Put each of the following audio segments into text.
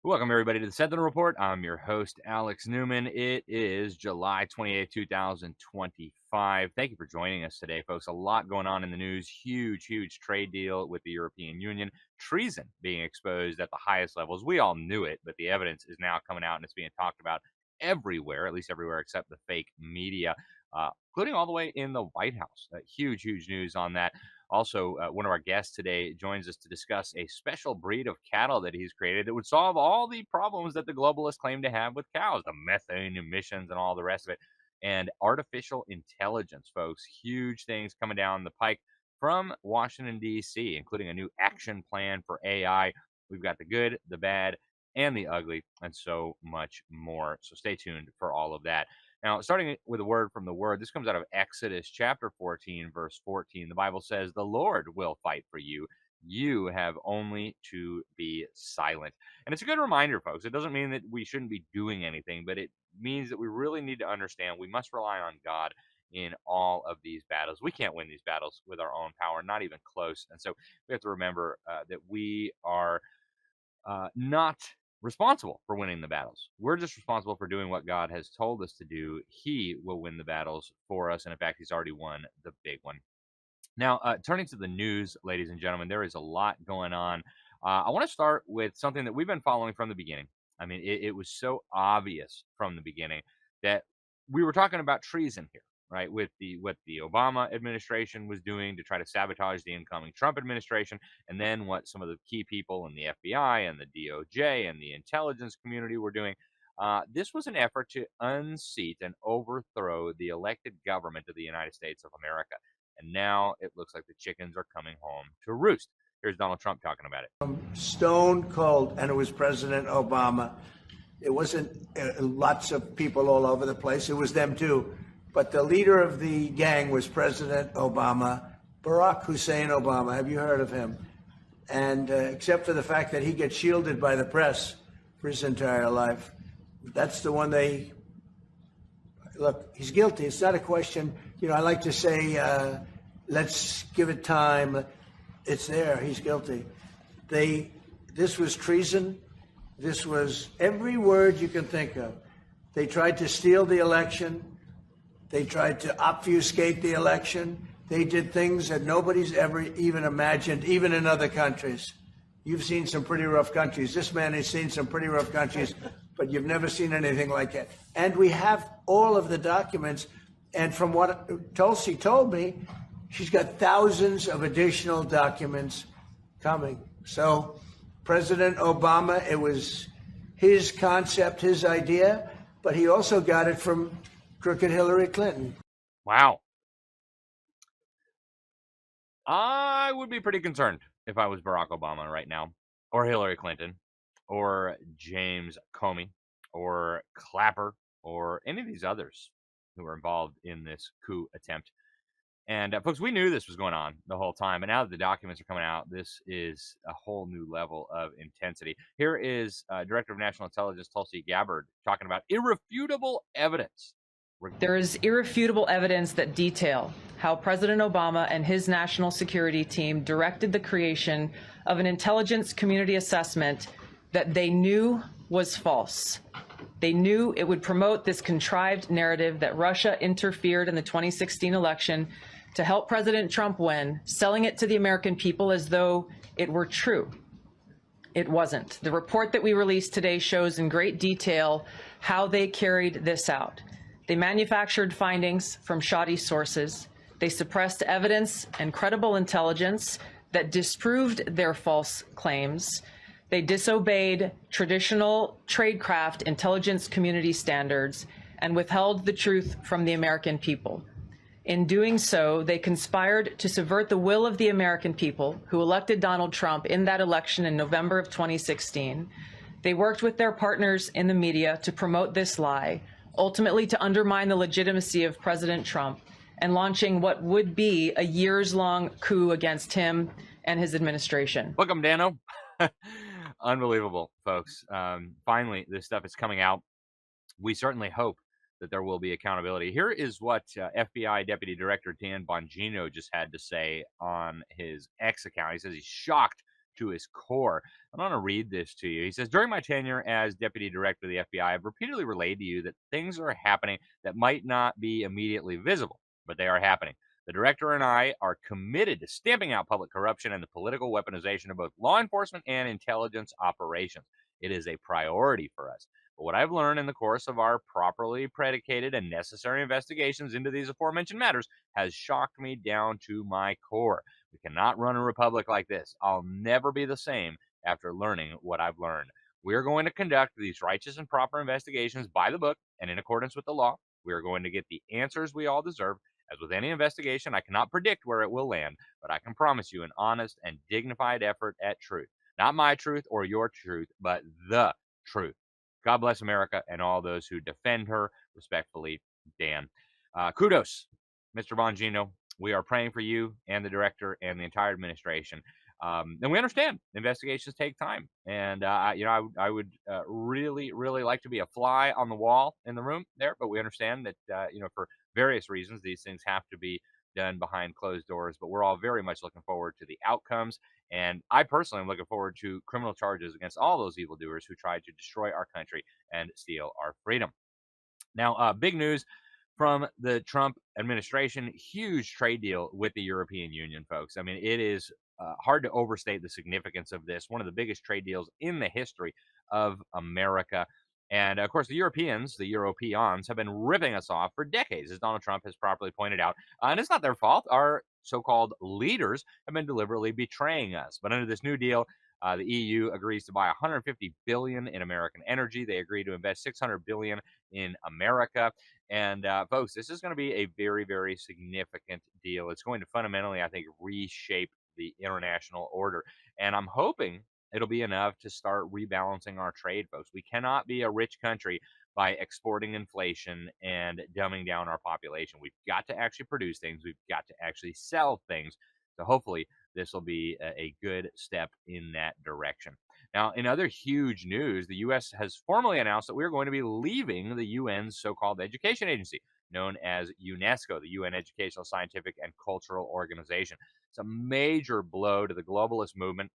Welcome, everybody, to the Sentinel Report. I'm your host, Alex Newman. It is July 28th, 2025. Thank you for joining us today, folks. A lot going on in the news. Huge trade deal with the European Union. Treason being exposed at the highest levels. We all knew it, but the evidence is now coming out and it's being talked about everywhere, at least everywhere except the fake media, including all the way in the White House. Huge news on that. Also, one of our guests today joins us to discuss a special breed of cattle that he's created that would solve all the problems that the globalists claim to have with cows, the methane emissions and all the rest of it. And artificial intelligence, folks. Huge things coming down the pike from Washington, D.C., including a new action plan for AI. We've got the good, the bad, and the ugly, and so much more. So stay tuned for all of that. Now, starting with a word from the word, this comes out of Exodus chapter 14, verse 14. The Bible says, "The Lord will fight for you. You have only to be silent." And it's a good reminder, folks. It doesn't mean that we shouldn't be doing anything, but it means that we really need to understand we must rely on God in all of these battles. We can't win these battles with our own power, not even close. And so we have to remember that we are not responsible for winning the battles. We're just responsible for doing what God has told us to do. He will win the battles for us. And in fact, he's already won the big one. Now, turning to the news, ladies and gentlemen, there is a lot going on. I want to start with something that we've been following from the beginning. I mean, it was so obvious from the beginning that we were talking about treason here, right? With what the Obama administration was doing to try to sabotage the incoming Trump administration, and then what some of the key people in the FBI and the DOJ and the intelligence community were doing. This was an effort to unseat and overthrow the elected government of the United States of America. And now it looks like the chickens are coming home to roost. Here's Donald Trump talking about it. Stone cold, and it was President Obama. It wasn't lots of people all over the place. It was them too. But the leader of the gang was President Obama, Barack Hussein Obama. Have you heard of him? And except for the fact that he gets shielded by the press for his entire life, that's the one they look. He's guilty. It's not a question. You know, I like to say, let's give it time. It's there. He's guilty. This was treason. This was every word you can think of. They tried to steal the election. They tried to obfuscate the election. They did things that nobody's ever even imagined, even in other countries. You've seen some pretty rough countries. This man has seen some pretty rough countries, but you've never seen anything like it. And we have all of the documents. And from what Tulsi told me, she's got thousands of additional documents coming. So President Obama, it was his concept, his idea, but he also got it from crooked Hillary Clinton. Wow. I would be pretty concerned if I was Barack Obama right now, or Hillary Clinton, or James Comey, or Clapper, or any of these others who were involved in this coup attempt. And folks, we knew this was going on the whole time. And now that the documents are coming out, this is a whole new level of intensity. Here is Director of National Intelligence Tulsi Gabbard talking about irrefutable evidence. There is irrefutable evidence that detail how President Obama and his national security team directed the creation of an intelligence community assessment that they knew was false. They knew it would promote this contrived narrative that Russia interfered in the 2016 election to help President Trump win, selling it to the American people as though it were true. It wasn't. The report that we released today shows in great detail how they carried this out. They manufactured findings from shoddy sources. They suppressed evidence and credible intelligence that disproved their false claims. They disobeyed traditional tradecraft intelligence community standards and withheld the truth from the American people. In doing so, they conspired to subvert the will of the American people who elected Donald Trump in that election in November of 2016. They worked with their partners in the media to promote this lie, ultimately to undermine the legitimacy of President Trump and launching what would be a years-long coup against him and his administration. Welcome, Dano. Unbelievable, folks. Finally, this stuff is coming out. We certainly hope that there will be accountability. Here is what FBI Deputy Director Dan Bongino just had to say on his X account. He says he's shocked to his core. I'm going to read this to you. He says, during my tenure as deputy director of the FBI, I've repeatedly relayed to you that things are happening that might not be immediately visible, but they are happening. The director and I are committed to stamping out public corruption and the political weaponization of both law enforcement and intelligence operations. It is a priority for us. But what I've learned in the course of our properly predicated and necessary investigations into these aforementioned matters has shocked me down to my core. We cannot run a republic like this. I'll never be the same after learning what I've learned. We're going to conduct these righteous and proper investigations by the book and in accordance with the law. We are going to get the answers we all deserve. As with any investigation, I cannot predict where it will land, but I can promise you an honest and dignified effort at truth. Not my truth or your truth, but the truth. God bless America and all those who defend her. Respectfully, Dan. Kudos, Mr. Bongino. We are praying for you and the director and the entire administration. And we understand investigations take time. And, I would really, really like to be a fly on the wall in the room there. But we understand that, for various reasons, these things have to be done behind closed doors. But we're all very much looking forward to the outcomes. And I personally am looking forward to criminal charges against all those evildoers who tried to destroy our country and steal our freedom. Now, big news from the Trump administration, huge trade deal with the European Union, folks. I mean, it is hard to overstate the significance of this. One of the biggest trade deals in the history of America. And of course, the Europeans, the Europeans, have been ripping us off for decades, as Donald Trump has properly pointed out. And it's not their fault. Our so-called leaders have been deliberately betraying us. But under this new deal, the EU agrees to buy 150 billion in American energy. They agree to invest 600 billion in America. And folks, this is going to be a very, very significant deal. It's going to fundamentally, I think, reshape the international order. And I'm hoping it'll be enough to start rebalancing our trade, folks. We cannot be a rich country by exporting inflation and dumbing down our population. We've got to actually produce things. We've got to actually sell things. So hopefully this will be a good step in that direction. Now, in other huge news, the U.S. has formally announced that we're going to be leaving the UN's so-called education agency, known as UNESCO, the UN Educational, Scientific, and Cultural Organization. It's a major blow to the globalist movement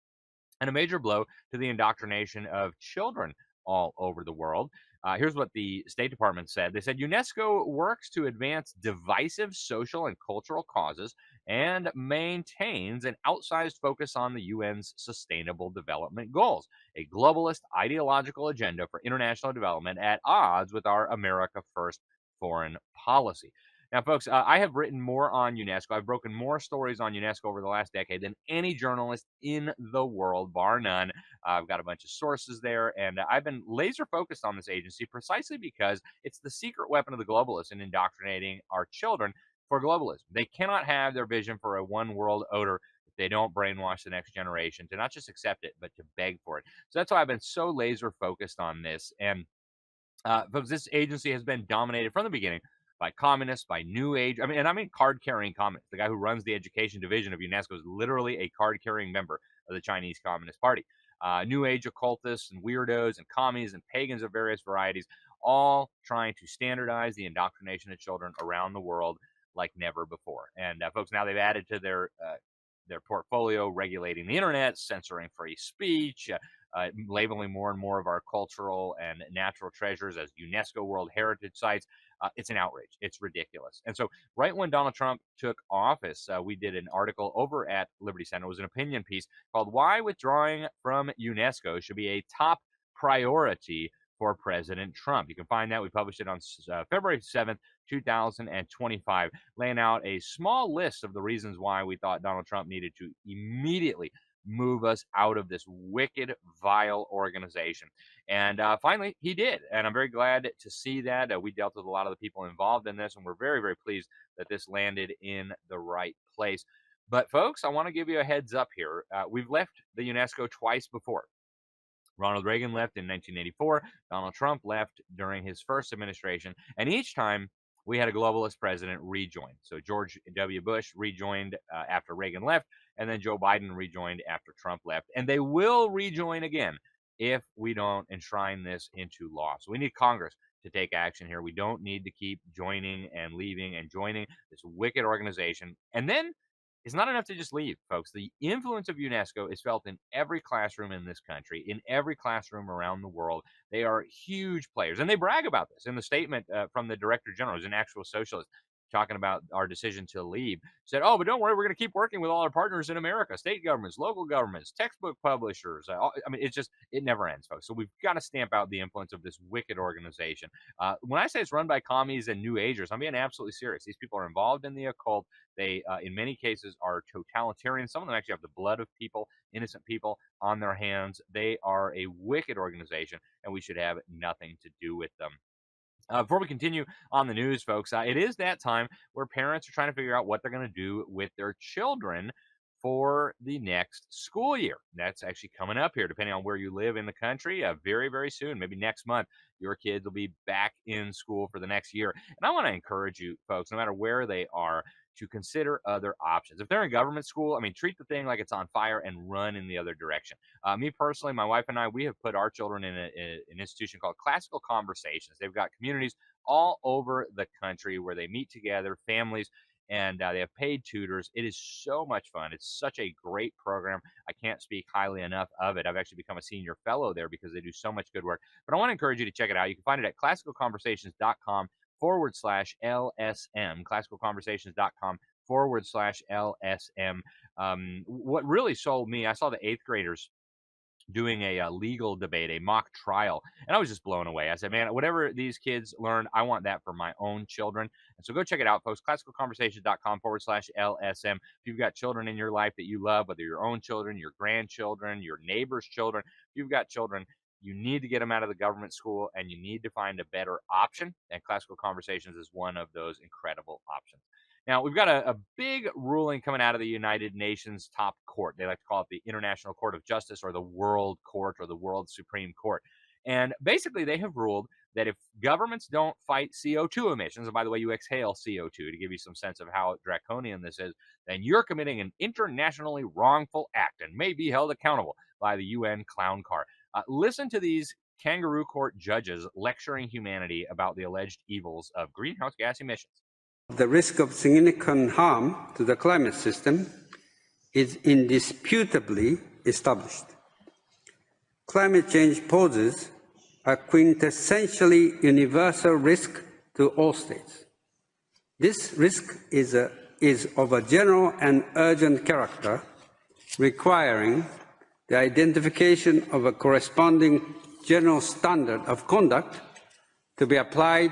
and a major blow to the indoctrination of children all over the world. Here's what the State Department said. They said UNESCO works to advance divisive social and cultural causes and maintains an outsized focus on the UN's Sustainable Development Goals, a globalist ideological agenda for international development at odds with our America First foreign policy. Now, folks, I have written more on UNESCO. I've broken more stories on UNESCO over the last decade than any journalist in the world, bar none. I've got a bunch of sources there, and I've been laser focused on this agency precisely because it's the secret weapon of the globalists in indoctrinating our children for globalism. They cannot have their vision for a one world order if they don't brainwash the next generation to not just accept it, but to beg for it. So that's why I've been so laser focused on this. And folks, this agency has been dominated from the beginning by communists, by New Age. I mean card-carrying communists. The guy who runs the education division of UNESCO is literally a card-carrying member of the Chinese Communist Party. New Age occultists and weirdos and commies and pagans of various varieties, all trying to standardize the indoctrination of children around the world like never before. And folks, now they've added to their portfolio regulating the internet, censoring free speech, labeling more and more of our cultural and natural treasures as UNESCO World Heritage Sites. It's an outrage. It's ridiculous. And so right when Donald Trump took office, we did an article over at Liberty Center. It was an opinion piece called Why Withdrawing from UNESCO Should Be a Top Priority for President Trump. You can find that. We published it on February 7th, 2025, laying out a small list of the reasons why we thought Donald Trump needed to immediately move us out of this wicked, vile organization. And finally, he did. And I'm very glad to see that. We dealt with a lot of the people involved in this, and we're very, very pleased that this landed in the right place. But folks, I want to give you a heads up here. We've left the UNESCO twice before. Ronald Reagan left in 1984. Donald Trump left during his first administration. And each time we had a globalist president rejoin. So George W. Bush rejoined after Reagan left, and then Joe Biden rejoined after Trump left. And they will rejoin again if we don't enshrine this into law. So we need Congress to take action here. We don't need to keep joining and leaving and joining this wicked organization. And then it's not enough to just leave, folks. The influence of UNESCO is felt in every classroom in this country, in every classroom around the world. They are huge players, and they brag about this in the statement from the Director General, who's an actual socialist, talking about our decision to leave. Said, "Oh, but don't worry, we're going to keep working with all our partners in America, state governments, local governments, textbook publishers." I mean, it never ends, folks. So we've got to stamp out the influence of this wicked organization. When I say it's run by commies and New Agers, I'm being absolutely serious. These people are involved in the occult. They, in many cases, are totalitarian. Some of them actually have the blood of people, innocent people, on their hands. They are a wicked organization, and we should have nothing to do with them. Before we continue on the news, folks, it is that time where parents are trying to figure out what they're going to do with their children for the next school year. That's actually coming up here, depending on where you live in the country, very, very soon, maybe next month. Your kids will be back in school for the next year. And I want to encourage you, folks, no matter where they are, to consider other options. If they're in government school, I mean, treat the thing like it's on fire and run in the other direction. Me personally, my wife and I, we have put our children in an institution called Classical Conversations. They've got communities all over the country where they meet together, families, and they have paid tutors. It is so much fun. It's such a great program. I can't speak highly enough of it. I've actually become a senior fellow there because they do so much good work. But I want to encourage you to check it out. You can find it at classicalconversations.com/LSM, classicalconversations.com/LSM. What really sold me, I saw the 8th graders doing a legal debate, a mock trial, and I was just blown away. I said, man, whatever these kids learn, I want that for my own children. And so go check it out, folks, classicalconversations.com/LSM. If you've got children in your life that you love, whether your own children, your grandchildren, your neighbor's children, if you've got children, you need to get them out of the government school, and you need to find a better option. And Classical Conversations is one of those incredible options. Now, we've got a big ruling coming out of the United Nations top court. They like to call it the International Court of Justice, or the World Court, or the World Supreme Court. And basically, they have ruled that if governments don't fight CO2 emissions, and by the way, you exhale CO2 to give you some sense of how draconian this is, then you're committing an internationally wrongful act and may be held accountable by the UN clown car. Listen to these kangaroo court judges lecturing humanity about the alleged evils of greenhouse gas emissions. The risk of significant harm to the climate system is indisputably established. Climate change poses a quintessentially universal risk to all states. This risk is of a general and urgent character, requiring the identification of a corresponding general standard of conduct to be applied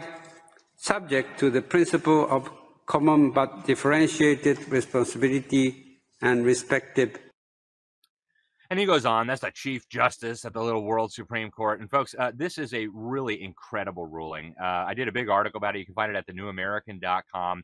subject to the principle of common but differentiated responsibility and respective. And he goes on. That's the Chief Justice at the little World Supreme Court. And folks, this is a really incredible ruling. I did a big article about it. You can find it at thenewamerican.com.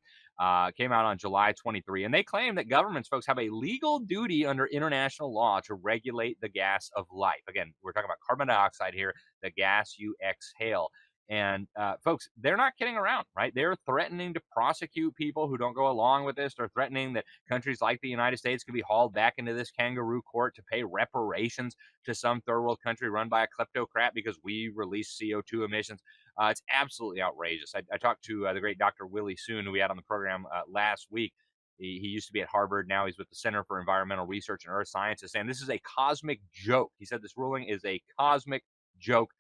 Came out on July 23. And they claim that governments, folks, have a legal duty under international law to regulate the gas of life. Again, we're talking about carbon dioxide here, the gas you exhale. And folks, they're not kidding around, right? They're threatening to prosecute people who don't go along with this. They're threatening that countries like the United States could be hauled back into this kangaroo court to pay reparations to some third world country run by a kleptocrat because we release CO2 emissions. It's absolutely outrageous. I talked to the great Dr. Willie Soon, who we had on the program last week. He used to be at Harvard. Now he's with the Center for Environmental Research and Earth Sciences, saying this is a cosmic joke. He said this ruling is a cosmic joke.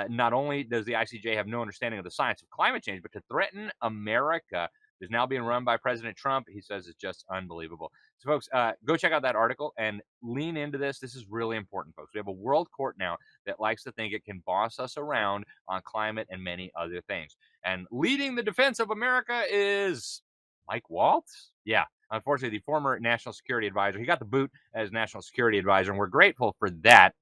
Not only does the ICJ have no understanding of the science of climate change, but to threaten America is now being run by President Trump. He says it's just unbelievable. So, folks, go check out that article and lean into this. This is really important, folks. We have a world court now that likes to think it can boss us around on climate and many other things. And leading the defense of America is Mike Waltz. Yeah. Unfortunately, the former national security advisor. He got the boot as national security advisor, and we're grateful for that.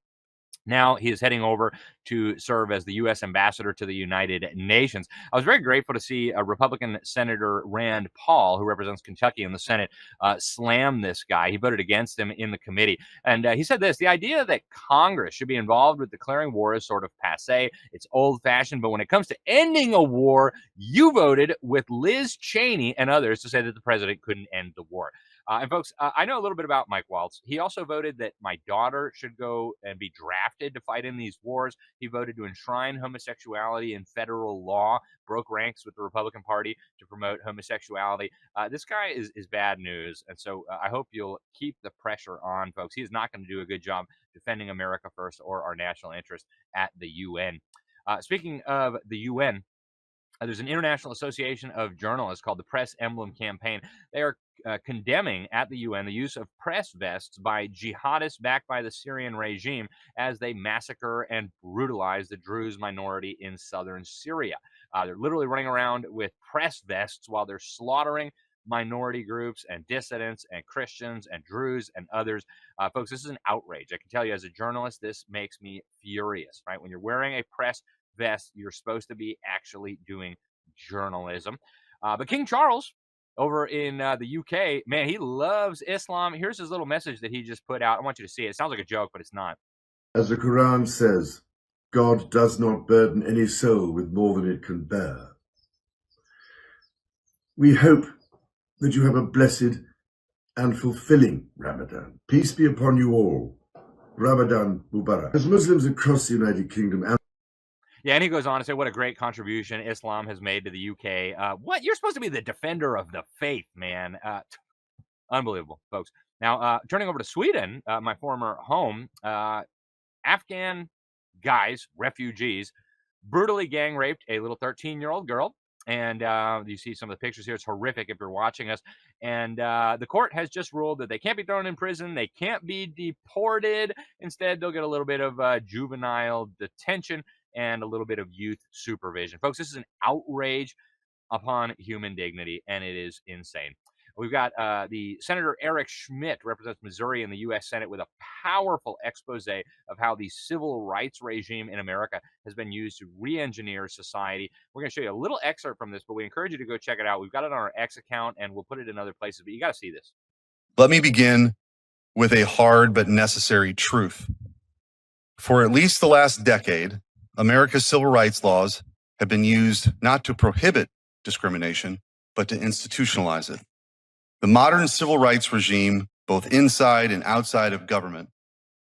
Now he is heading over to serve as the U.S. ambassador to the United Nations. I was very grateful to see Republican Senator Rand Paul, who represents Kentucky in the Senate, slam this guy. He voted against him in the committee. And he said this: the idea that Congress should be involved with declaring war is sort of passé. It's old-fashioned. But when it comes to ending a war, you voted with Liz Cheney and others to say that the president couldn't end the war. And folks, I know a little bit about Mike Waltz. He also voted that my daughter should go and be drafted to fight in these wars. He voted to enshrine homosexuality in federal law, broke ranks with the Republican Party to promote homosexuality. This guy is bad news. And so I hope you'll keep the pressure on, folks. He is not going to do a good job defending America first or our national interest at the UN. Speaking of the UN, there's an international association of journalists called the Press Emblem Campaign. They are condemning at the UN the use of press vests by jihadists backed by the Syrian regime as they massacre and brutalize the Druze minority in southern Syria. They're literally running around with press vests while they're slaughtering minority groups and dissidents and Christians and Druze and others. Folks, this is an outrage. I can tell you as a journalist, this makes me furious, right? When you're wearing a press vest, you're supposed to be actually doing journalism. But King Charles over in the UK, man, he loves Islam. Here's his little message that he just put out. I want you to see it. It sounds like a joke, but it's not. As the Quran says, God does not burden any soul with more than it can bear. We hope that you have a blessed and fulfilling Ramadan. Peace be upon you all. Ramadan Mubarak. As Muslims across the United Kingdom and yeah, and he goes on to say what a great contribution Islam has made to the UK. What? You're supposed to be the defender of the faith, man. Unbelievable, folks. Now, turning over to Sweden, my former home, Afghan guys, refugees, brutally gang raped a little 13-year-old girl. And you see some of the pictures here. It's horrific if you're watching us. And the court has just ruled that they can't be thrown in prison. They can't be deported. Instead, they'll get a little bit of juvenile detention and a little bit of youth supervision. Folks, this is an outrage upon human dignity, and it is insane. We've got the Senator Eric Schmidt, represents Missouri in the U.S. Senate, with a powerful expose of how the civil rights regime in America has been used to re-engineer society. We're going to show you a little excerpt from this, but we encourage you to go check it out. We've got it on our X account, and we'll put it in other places, but you got to see this. Let me begin with a hard but necessary truth. For at least the last decade, America's civil rights laws have been used not to prohibit discrimination, but to institutionalize it. The modern civil rights regime, both inside and outside of government,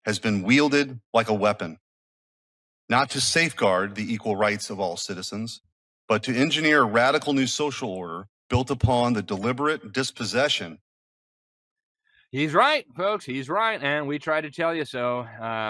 has been wielded like a weapon, not to safeguard the equal rights of all citizens, but to engineer a radical new social order built upon the deliberate dispossession. He's right, folks. He's right, and we try to tell you so,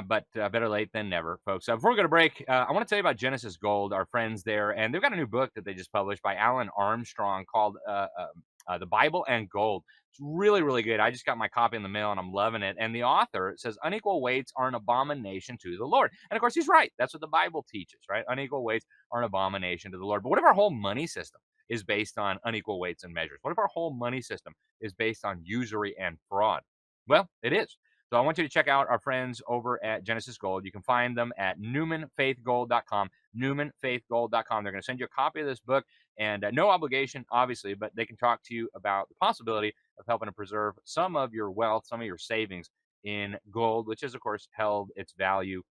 but better late than never, folks. Before we go to break, I want to tell you about Genesis Gold, our friends there, and they've got a new book that they just published by Alan Armstrong called The Bible and Gold. It's really, really good. I just got my copy in the mail, and I'm loving it. And the author says unequal weights are an abomination to the Lord. And, of course, he's right. That's what the Bible teaches, right? Unequal weights are an abomination to the Lord. But what if our whole money system is based on unequal weights and measures? What if our whole money system is based on usury and fraud? Well, it is. So I want you to check out our friends over at Genesis Gold. You can find them at newmanfaithgold.com, newmanfaithgold.com. They're going to send you a copy of this book, and no obligation, obviously, but they can talk to you about the possibility of helping to preserve some of your wealth, some of your savings in gold, which has, of course, held its value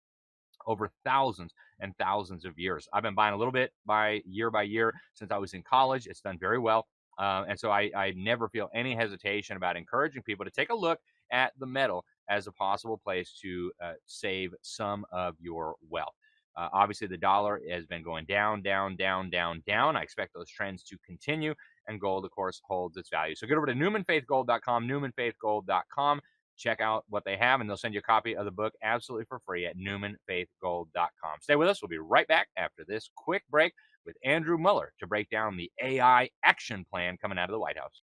over thousands and thousands of years. I've been buying a little bit by year since I was in college. It's done very well. And so I never feel any hesitation about encouraging people to take a look at the metal as a possible place to save some of your wealth. Obviously, the dollar has been going down. I expect those trends to continue, and gold, of course, holds its value. So get over to newmanfaithgold.com, newmanfaithgold.com. Check out what they have, and they'll send you a copy of the book absolutely for free at newmanfaithgold.com. Stay with us. We'll be right back after this quick break with Andrew Muller to break down the AI action plan coming out of the White House.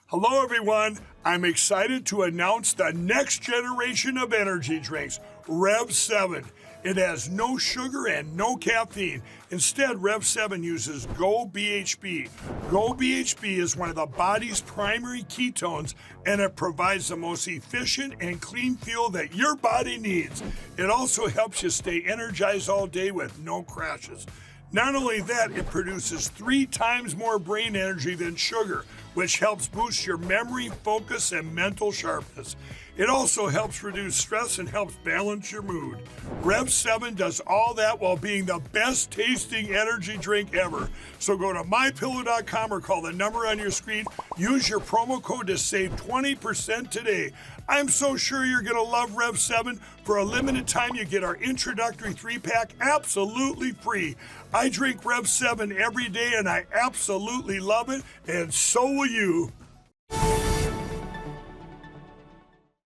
Hello, everyone. I'm excited to announce the next generation of energy drinks, Rev 7. It has no sugar and no caffeine. Instead, Rev 7 uses Go BHB. Go BHB is one of the body's primary ketones, and it provides the most efficient and clean fuel that your body needs. It also helps you stay energized all day with no crashes. Not only that, it produces 3 times more brain energy than sugar, which helps boost your memory, focus, and mental sharpness. It also helps reduce stress and helps balance your mood. Rev 7 does all that while being the best tasting energy drink ever. So go to mypillow.com or call the number on your screen. Use your promo code to save 20% today. I'm so sure you're going to love Rev 7. For a limited time, you get our introductory 3-pack absolutely free. I drink Rev 7 every day and I absolutely love it, and so will you.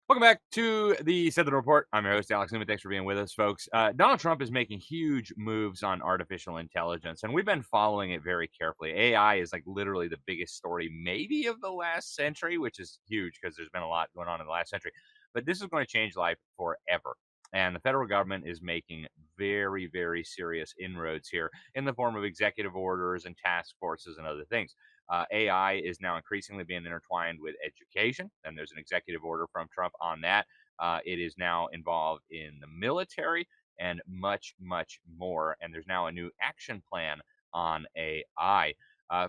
Welcome back to the Sentinel Report. I'm your host, Alex Newman. Thanks for being with us, folks. Donald Trump is making huge moves on artificial intelligence, and we've been following it very carefully. AI is like literally the biggest story maybe of the last century, which is huge because there's been a lot going on in the last century. But this is going to change life forever. And the federal government is making very, very serious inroads here in the form of executive orders and task forces and other things. AI is now increasingly being intertwined with education, and there's an executive order from Trump on that. It is now involved in the military and much, much more. And there's now a new action plan on AI.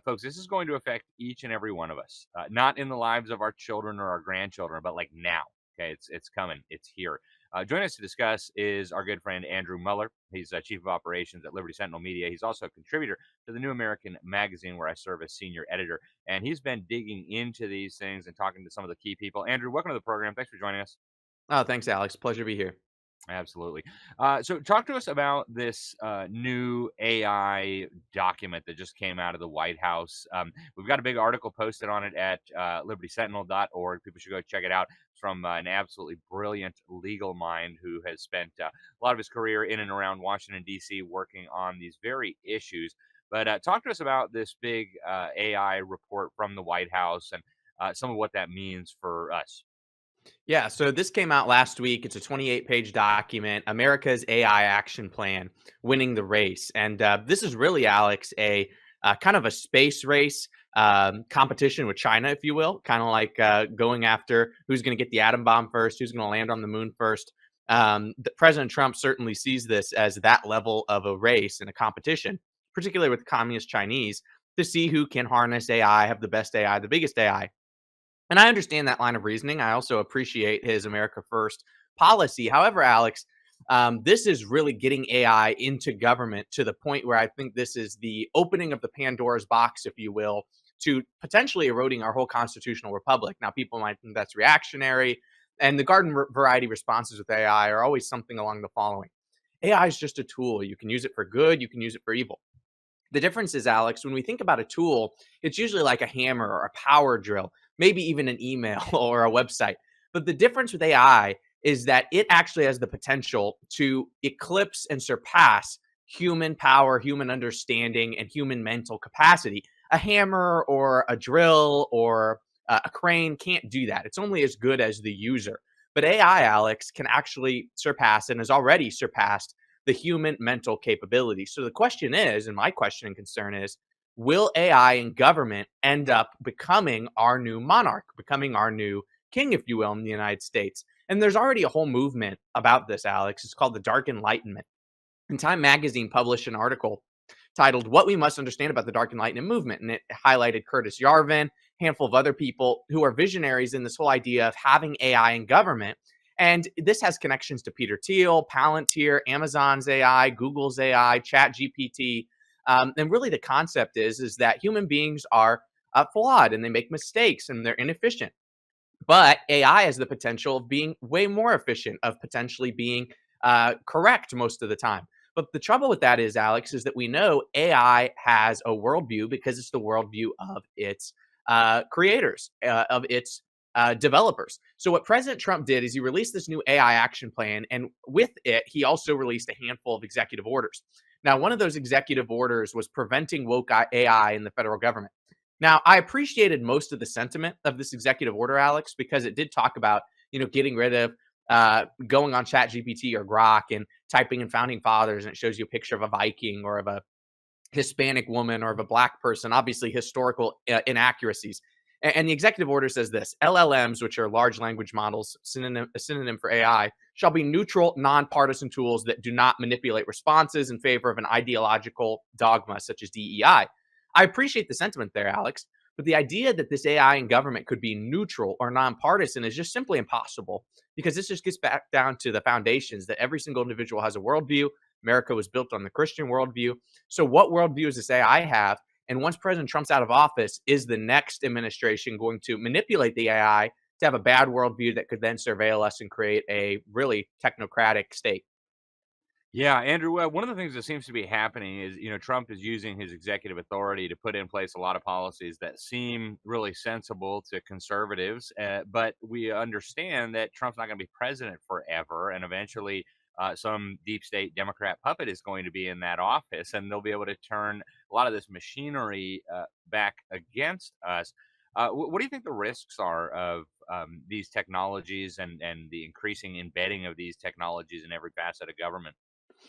Folks, this is going to affect each and every one of us, not in the lives of our children or our grandchildren, but like now. Okay, it's coming. It's here. Joining us to discuss is our good friend Andrew Muller. He's Chief of Operations at Liberty Sentinel Media. He's also a contributor to the New American Magazine, where I serve as senior editor. And he's been digging into these things and talking to some of the key people. Andrew, welcome to the program. Thanks for joining us. Oh, thanks, Alex. Pleasure to be here. Absolutely. So talk to us about this new AI document that just came out of the White House. We've got a big article posted on it at libertysentinel.org. People should go check it out. It's from an absolutely brilliant legal mind who has spent a lot of his career in and around Washington, D.C. working on these very issues. But talk to us about this big AI report from the White House and some of what that means for us. Yeah, so this came out last week. It's a 28-page document, America's AI Action Plan, Winning the Race. And this is really, Alex, a kind of a space race competition with China, if you will, kind of like going after who's going to get the atom bomb first, who's going to land on the moon first. President Trump certainly sees this as that level of a race and a competition, particularly with communist Chinese, to see who can harness AI, have the best AI, the biggest AI. And I understand that line of reasoning. I also appreciate his America First policy. However, Alex, this is really getting AI into government to the point where I think this is the opening of the Pandora's box, if you will, to potentially eroding our whole constitutional republic. Now, people might think that's reactionary, and the garden variety responses with AI are always something along the following. AI is just a tool. You can use it for good. You can use it for evil. The difference is, Alex, when we think about a tool, it's usually like a hammer or a power drill, maybe even an email or a website. But the difference with AI is that it actually has the potential to eclipse and surpass human power, human understanding, and human mental capacity. A hammer or a drill or a crane can't do that. It's only as good as the user. But AI, Alex, can actually surpass and has already surpassed the human mental capability. So the question is, and my question and concern is, will AI in government end up becoming our new monarch, becoming our new king, if you will, in the United States? And there's already a whole movement about this, Alex. It's called the Dark Enlightenment. And Time Magazine published an article titled What We Must Understand About the Dark Enlightenment Movement. And it highlighted Curtis Yarvin, a handful of other people who are visionaries in this whole idea of having AI in government. And this has connections to Peter Thiel, Palantir, Amazon's AI, Google's AI, ChatGPT. And really the concept is that human beings are flawed and they make mistakes and they're inefficient. But AI has the potential of being way more efficient, of potentially being correct most of the time. But the trouble with that is, Alex, is that we know AI has a worldview because it's the worldview of its creators, of its developers. So what President Trump did is he released this new AI action plan, and with it, he also released a handful of executive orders. Now, one of those executive orders was preventing woke AI in the federal government. Now, I appreciated most of the sentiment of this executive order, Alex, because it did talk about, getting rid of going on ChatGPT or Grok and typing in founding fathers, and it shows you a picture of a Viking or of a Hispanic woman or of a black person, obviously historical inaccuracies. And the executive order says this: LLMs, which are large language models, a synonym for AI, shall be neutral, nonpartisan tools that do not manipulate responses in favor of an ideological dogma such as DEI. I appreciate the sentiment there, Alex, But the idea that this AI in government could be neutral or nonpartisan is just simply impossible, because this just gets back down to the foundations that every single individual has a worldview. America was built on the Christian worldview. So what worldview does this AI have? And once President Trump's out of office, is the next administration going to manipulate the AI to have a bad worldview that could then surveil us and create a really technocratic state? Yeah, Andrew, one of the things that seems to be happening is, Trump is using his executive authority to put in place a lot of policies that seem really sensible to conservatives. But we understand that Trump's not going to be president forever. And eventually, some deep state Democrat puppet is going to be in that office, and they'll be able to turn a lot of this machinery back against us. What do you think the risks are of these technologies and the increasing embedding of these technologies in every facet of government?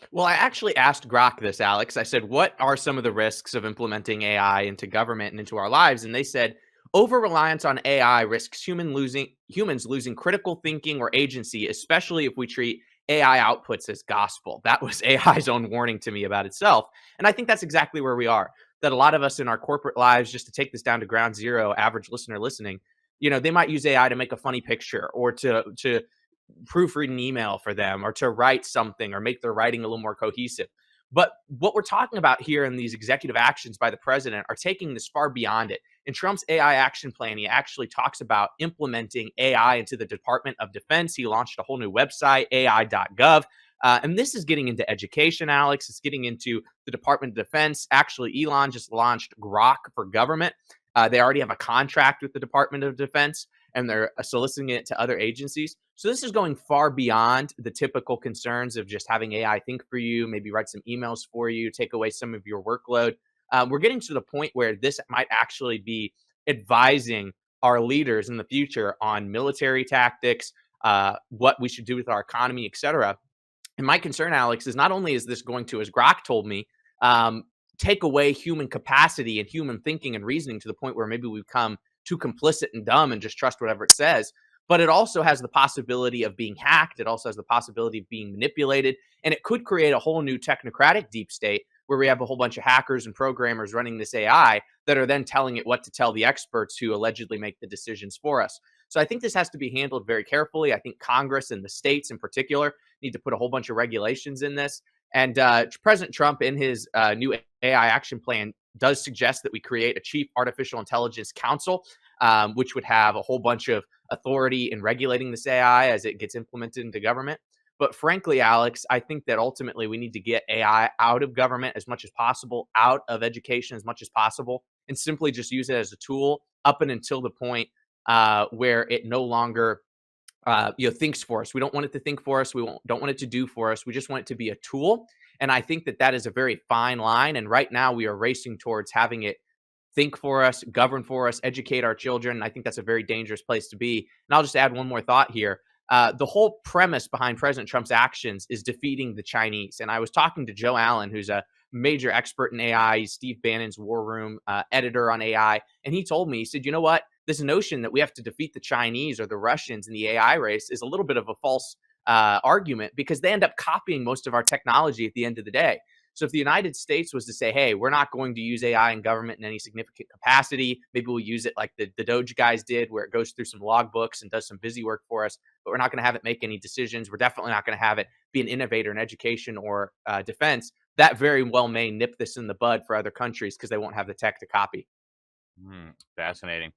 Well, I actually asked Grok this, Alex. I said, what are some of the risks of implementing AI into government and into our lives? And they said, over reliance on AI risks humans losing critical thinking or agency, especially if we treat AI outputs as gospel. That was AI's own warning to me about itself. And I think that's exactly where we are. That a lot of us in our corporate lives, just to take this down to ground zero, average listener listening, they might use AI to make a funny picture, or to proofread an email for them, or to write something, or make their writing a little more cohesive. But what we're talking about here in these executive actions by the president are taking this far beyond it. In Trump's AI action plan, he actually talks about implementing AI into the Department of Defense. He launched a whole new website, AI.gov. And this is getting into education, Alex. It's getting into the Department of Defense. Actually, Elon just launched Grok for government. They already have a contract with the Department of Defense, and they're soliciting it to other agencies. So this is going far beyond the typical concerns of just having AI think for you, maybe write some emails for you, take away some of your workload. We're getting to the point where this might actually be advising our leaders in the future on military tactics, what we should do with our economy, et cetera. And my concern, Alex, is not only is this going to, as Grok told me, take away human capacity and human thinking and reasoning to the point where maybe we become too complicit and dumb and just trust whatever it says, but it also has the possibility of being hacked. It also has the possibility of being manipulated, and it could create a whole new technocratic deep state where we have a whole bunch of hackers and programmers running this AI that are then telling it what to tell the experts who allegedly make the decisions for us. So I think this has to be handled very carefully. I think Congress and the states in particular need to put a whole bunch of regulations in this. And President Trump, in his new AI action plan, does suggest that we create a chief artificial intelligence council, which would have a whole bunch of authority in regulating this AI as it gets implemented into government. But frankly, Alex, I think that ultimately we need to get AI out of government as much as possible, out of education as much as possible, and simply just use it as a tool up and until the point where it no longer thinks for us. We don't want it to think for us. We don't want it to do for us. We just want it to be a tool. And I think that that is a very fine line. And right now we are racing towards having it think for us, govern for us, educate our children. I think that's a very dangerous place to be. And I'll just add one more thought here. The whole premise behind President Trump's actions is defeating the Chinese. And I was talking to Joe Allen, who's a major expert in AI. He's Steve Bannon's War Room editor on AI. And he told me, he said, you know what? This notion that we have to defeat the Chinese or the Russians in the AI race is a little bit of a false argument, because they end up copying most of our technology at the end of the day. So if the United States was to say, hey, we're not going to use AI in government in any significant capacity, maybe we'll use it like the DOD guys did, where it goes through some logbooks and does some busy work for us, but we're not going to have it make any decisions. We're definitely not going to have it be an innovator in education or defense. That very well may nip this in the bud for other countries because they won't have the tech to copy. Fascinating.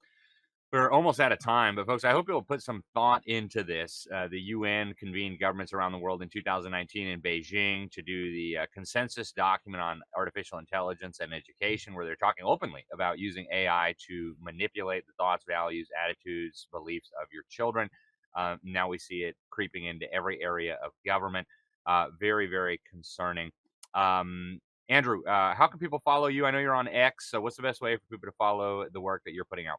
We're almost out of time, but folks, I hope you'll put some thought into this. The UN convened governments around the world in 2019 in Beijing to do the consensus document on artificial intelligence and education, where they're talking openly about using AI to manipulate the thoughts, values, attitudes, beliefs of your children. Now we see it creeping into every area of government. Very, very concerning. Andrew, how can people follow you? I know you're on X, so what's the best way for people to follow the work that you're putting out?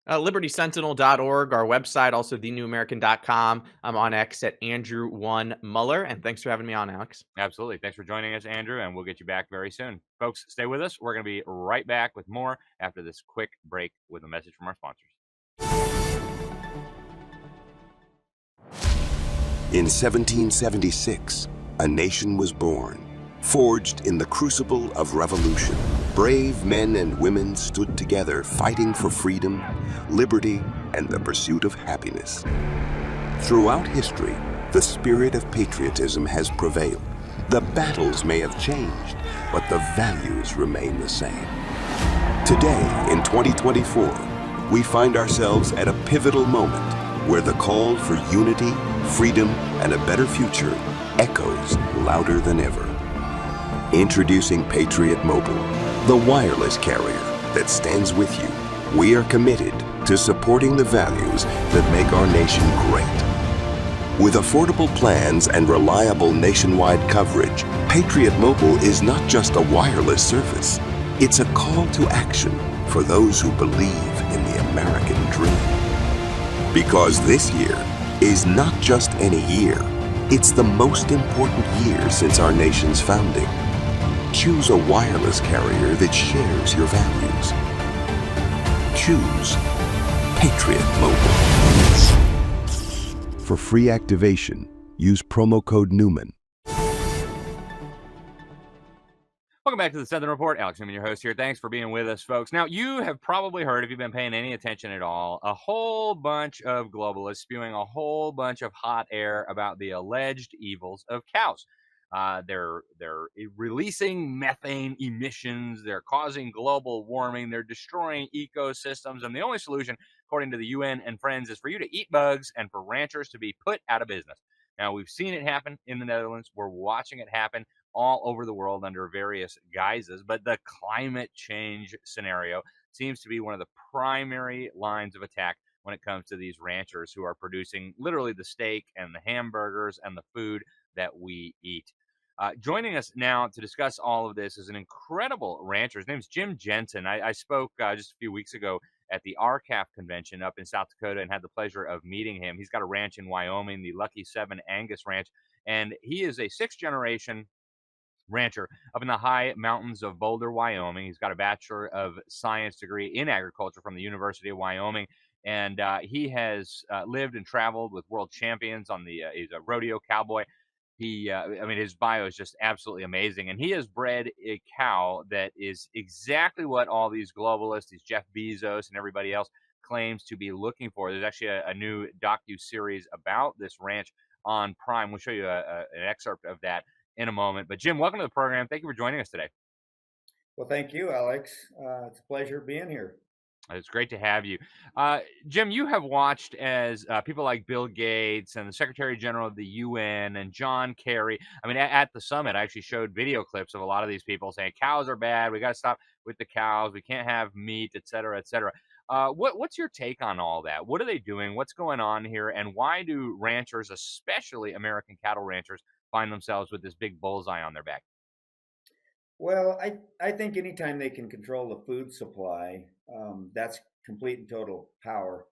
LibertySentinel.org, our website, also thenewamerican.com. I'm on X at Andrew1Muller, and thanks for having me on, Alex. Absolutely. Thanks for joining us, Andrew, and we'll get you back very soon. Folks, stay with us. We're going to be right back with more after this quick break with a message from our sponsors. In 1776, a nation was born, forged in the crucible of revolution. brave men and women stood together fighting for freedom, liberty, and the pursuit of happiness. Throughout history, the spirit of patriotism has prevailed. The battles may have changed, but the values remain the same. Today, in 2024, we find ourselves at a pivotal moment where the call for unity, freedom, and a better future echoes louder than ever. Introducing Patriot Mobile, the wireless carrier that stands with you. We are committed to supporting the values that make our nation great. With affordable plans and reliable nationwide coverage, Patriot Mobile is not just a wireless service. It's a call to action for those who believe in the American dream. Because this year is not just any year, it's the most important year since our nation's founding. Choose a wireless carrier that shares your values. Choose Patriot Mobile. For free activation, use promo code Newman. Welcome back to the Sentinel Report. Alex Newman, your host here. Thanks for being with us, folks. Now, you have probably heard, if you've been paying any attention at all, a whole bunch of globalists spewing a whole bunch of hot air about the alleged evils of cows. They're releasing methane emissions. They're causing global warming. They're destroying ecosystems. And the only solution, according to the UN and friends, is for you to eat bugs and for ranchers to be put out of business. Now, we've seen it happen in the Netherlands. We're watching it happen all over the world under various guises. But the climate change scenario seems to be one of the primary lines of attack when it comes to these ranchers who are producing literally the steak and the hamburgers and the food that we eat. Joining us now to discuss all of this is an incredible rancher. His name's Jim Jensen. I spoke just a few weeks ago at the RCAF convention up in South Dakota and had the pleasure of meeting him. He's got a ranch in Wyoming, the Lucky 7 Angus Ranch, and he is a sixth-generation rancher up in the high mountains of Boulder, Wyoming. He's got a Bachelor of Science degree in agriculture from the University of Wyoming, and he has lived and traveled with world champions on the he's a rodeo cowboy. His bio is just absolutely amazing. And he has bred a cow that is exactly what all these globalists, these Jeff Bezos and everybody else claims to be looking for. There's actually a new docu-series about this ranch on Prime. We'll show you an excerpt of that in a moment. But Jim, welcome to the program. Thank you for joining us today. Well, thank you, Alex. It's a pleasure being here. It's great to have you. Jim, you have watched as people like Bill Gates and the Secretary General of the UN and John Kerry. I mean, at the summit, I actually showed video clips of a lot of these people saying cows are bad. We got to stop with the cows. We can't have meat, et cetera, et cetera. What's your take on all that? What are they doing? What's going on here? And why do ranchers, especially American cattle ranchers, find themselves with this big bullseye on their back? Well, I think anytime they can control the food supply, that's complete and total power.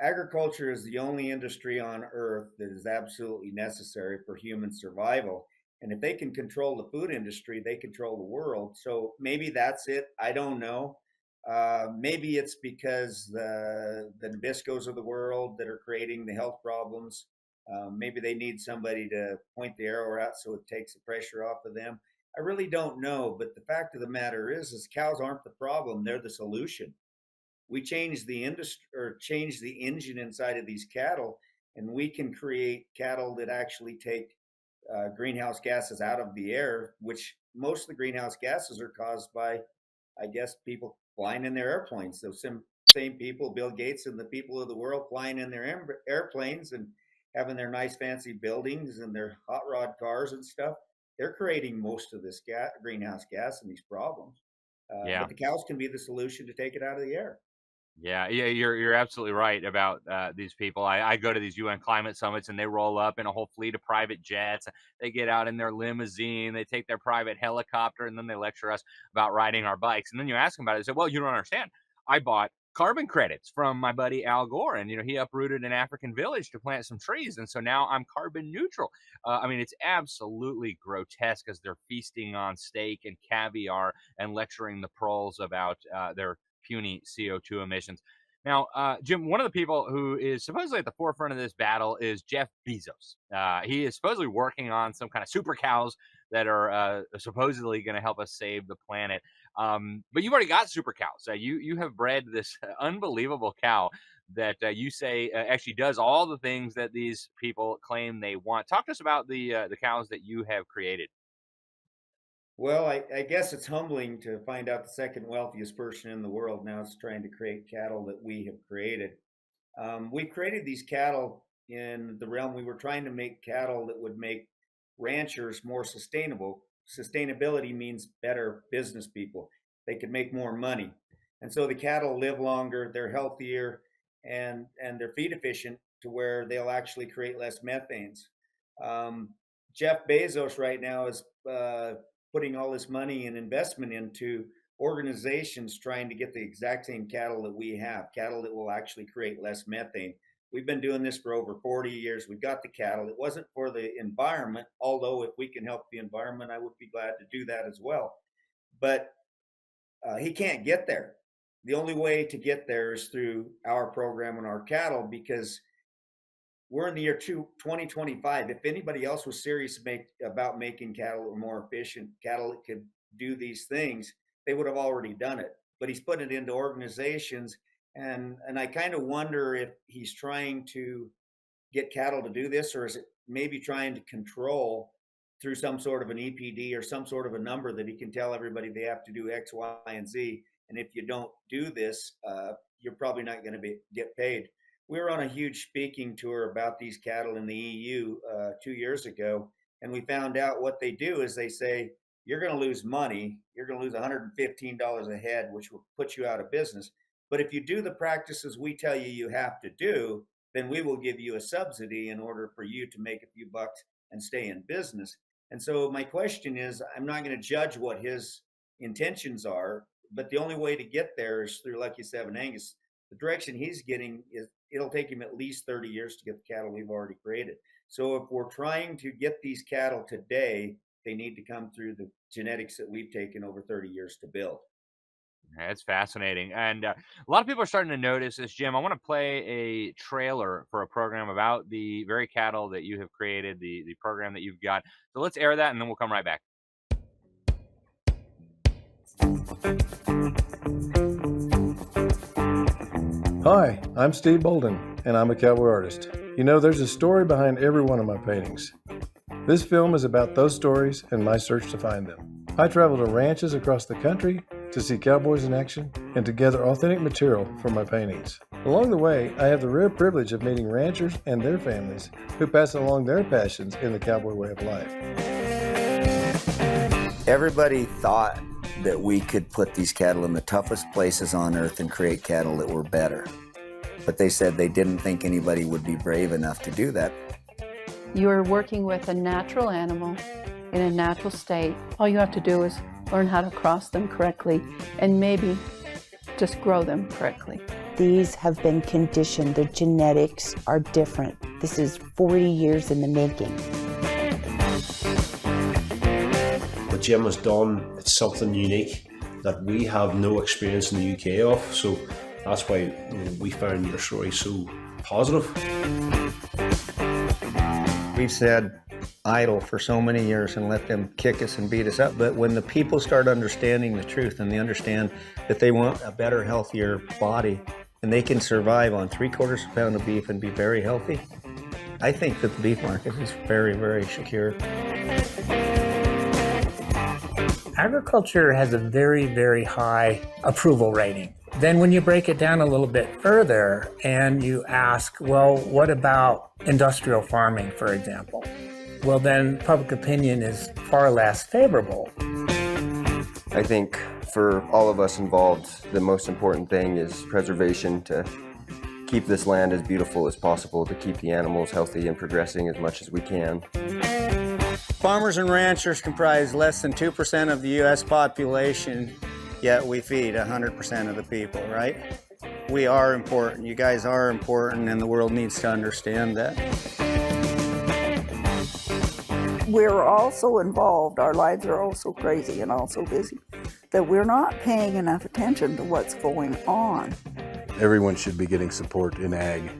Agriculture is the only industry on earth that is absolutely necessary for human survival. And if they can control the food industry, they control the world. So maybe that's it. I don't know. Maybe it's because the Nabiscos of the world that are creating the health problems, maybe they need somebody to point the arrow at so it takes the pressure off of them. I really don't know, but the fact of the matter is cows aren't the problem; they're the solution. We change the industry or change the engine inside of these cattle, and we can create cattle that actually take greenhouse gases out of the air. Which most of the greenhouse gases are caused by, I guess, people flying in their airplanes. Those same people, Bill Gates and the people of the world, flying in their airplanes and having their nice fancy buildings and their hot rod cars and stuff. They're creating most of this greenhouse gas and these problems. But the cows can be the solution to take it out of the air. Yeah, you're absolutely right about these people. I go to these UN climate summits and they roll up in a whole fleet of private jets. They get out in their limousine, they take their private helicopter, and then they lecture us about riding our bikes. And then you ask them about it, they say, well, you don't understand. I bought carbon credits from my buddy Al Gore, and he uprooted an African village to plant some trees, and so now I'm carbon neutral. It's absolutely grotesque as they're feasting on steak and caviar and lecturing the proles about their puny CO2 emissions. Now, Jim, one of the people who is supposedly at the forefront of this battle is Jeff Bezos. He is supposedly working on some kind of super cows that are supposedly going to help us save the planet. But you've already got super cows. You have bred this unbelievable cow that you say actually does all the things that these people claim they want. Talk to us about the cows that you have created. Well, I guess it's humbling to find out the second wealthiest person in the world now is trying to create cattle that we have created. We created these cattle in the realm. We were trying to make cattle that would make ranchers more sustainable. Sustainability means better business people. They could make more money. And so the cattle live longer, they're healthier, and they're feed efficient to where they'll actually create less methanes. Jeff Bezos right now is putting all this money and investment into organizations trying to get the exact same cattle that we have, cattle that will actually create less methane. We've been doing this for over 40 years. We've got the cattle. It wasn't for the environment, although if we can help the environment, I would be glad to do that as well. But he can't get there. The only way to get there is through our program and our cattle, because we're in the year 2025. If anybody else was serious about making cattle more efficient, cattle that could do these things, they would have already done it. But he's put it into organizations, and I kind of wonder if he's trying to get cattle to do this, or is it maybe trying to control through some sort of an EPD or some sort of a number that he can tell everybody they have to do X, Y, and Z. And if you don't do this, you're probably not going to get paid. We were on a huge speaking tour about these cattle in the EU 2 years ago, and we found out what they do is they say, you're going to lose money. You're going to lose $115 a head, which will put you out of business. But if you do the practices we tell you you have to do, then we will give you a subsidy in order for you to make a few bucks and stay in business. And so my question is, I'm not going to judge what his intentions are, but the only way to get there is through Lucky 7 Angus. The direction he's getting is it'll take him at least 30 years to get the cattle we've already created. So if we're trying to get these cattle today, they need to come through the genetics that we've taken over 30 years to build. That's fascinating. And a lot of people are starting to notice this, Jim. I want to play a trailer for a program about the very cattle that you have created, the program that you've got. So let's air that, and then we'll come right back. Hi, I'm Steve Bolden, and I'm a cowboy artist. You know, there's a story behind every one of my paintings. This film is about those stories and my search to find them. I travel to ranches across the country to see cowboys in action and to gather authentic material for my paintings. Along the way, I have the rare privilege of meeting ranchers and their families who pass along their passions in the cowboy way of life. Everybody thought that we could put these cattle in the toughest places on earth and create cattle that were better. But they said they didn't think anybody would be brave enough to do that. You're working with a natural animal in a natural state. All you have to do is learn how to cross them correctly and maybe just grow them correctly. These have been conditioned. Their genetics are different. This is 40 years in the making. What Jim has done, it's something unique that we have no experience in the UK of, so that's why we found your story so positive. We've said idle for so many years and let them kick us and beat us up, but when the people start understanding the truth and they understand that they want a better, healthier body and they can survive on 3/4 pound of beef and be very healthy, I think that the beef market is very, very secure. Agriculture has a very, very high approval rating. Then when you break it down a little bit further and you ask, well, what about industrial farming, for example? Well, then public opinion is far less favorable. I think for all of us involved, the most important thing is preservation, to keep this land as beautiful as possible, to keep the animals healthy and progressing as much as we can. Farmers and ranchers comprise less than 2% of the U.S. population, yet we feed 100% of the people, right? We are important. You guys are important, and the world needs to understand that. We're also involved. Our lives are also crazy and also busy, that we're not paying enough attention to what's going on. Everyone should be getting support in ag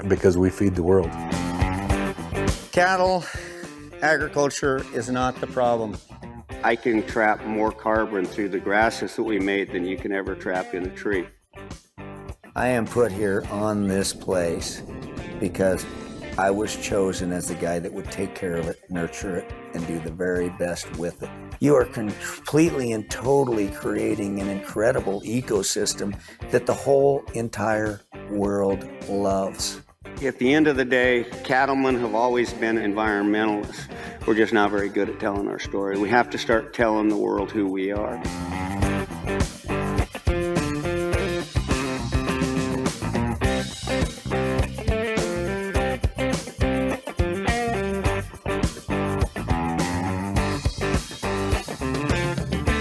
because we feed the world. Cattle, agriculture is not the problem. I can trap more carbon through the grasses that we made than you can ever trap in a tree. I am put here on this place because I was chosen as the guy that would take care of it, nurture it, and do the very best with it. You are completely and totally creating an incredible ecosystem that the whole entire world loves. At the end of the day, cattlemen have always been environmentalists. We're just not very good at telling our story. We have to start telling the world who we are.